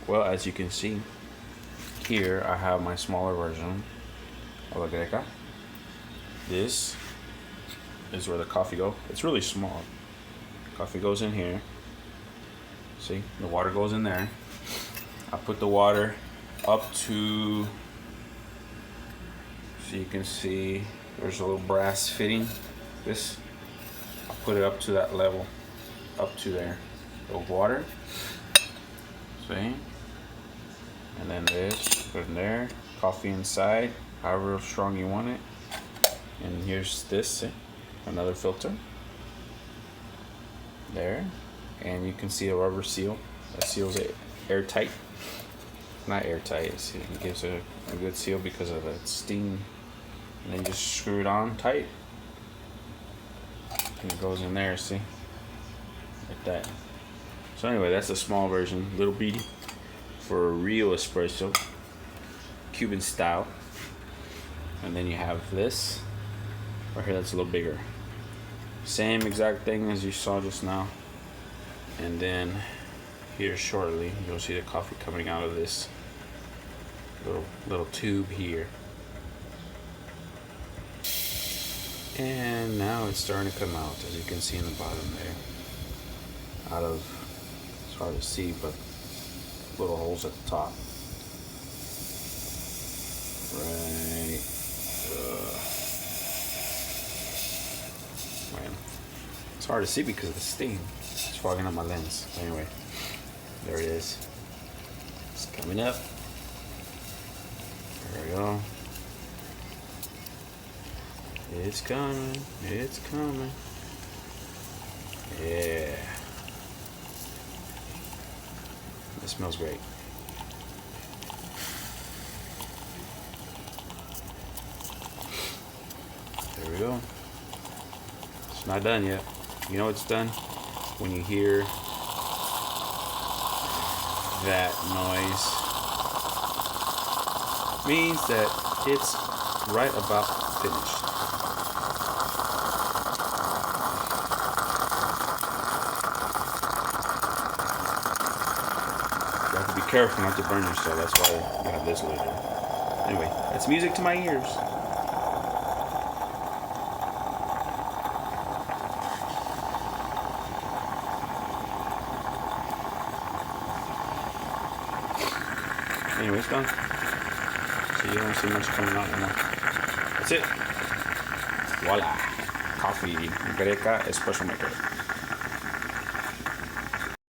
Well, as you can see, here I have my smaller version of a Greca. This is where the coffee goes. It's really small. Coffee goes in here. See, the water goes in there. I put the water up to, so you can see there's a little brass fitting. This, I put it up to that level, up to there. The water, see? And then this, put it in there. Coffee inside, however strong you want it. And here's this, see? Another filter. There. And you can see a rubber seal. That seals it airtight. Not airtight, it gives it a good seal because of the steam. And then you just screw it on tight. And it goes in there, see? Like that. So anyway, that's a small version, little beady, for a real espresso, Cuban style. And then you have this right here, that's a little bigger. Same exact thing as you saw just now. And then here shortly, you'll see the coffee coming out of this little tube here. And now it's starting to come out, as you can see in the bottom there. Out of, it's hard to see, but little holes at the top. Right. Man, it's hard to see because of the steam. It's fogging up my lens. Anyway, there it is. It's coming up. There we go. It's coming. It's coming. Yeah. It smells great. There we go. It's not done yet. You know it's done when you hear that noise. Means that it's right about finished. You have to be careful not to burn yourself. That's why you have this later. Anyway, that's music to my ears. Anyway, it's done. So you don't see much coming out anymore. That's it. Voila. Coffee Greca espresso maker.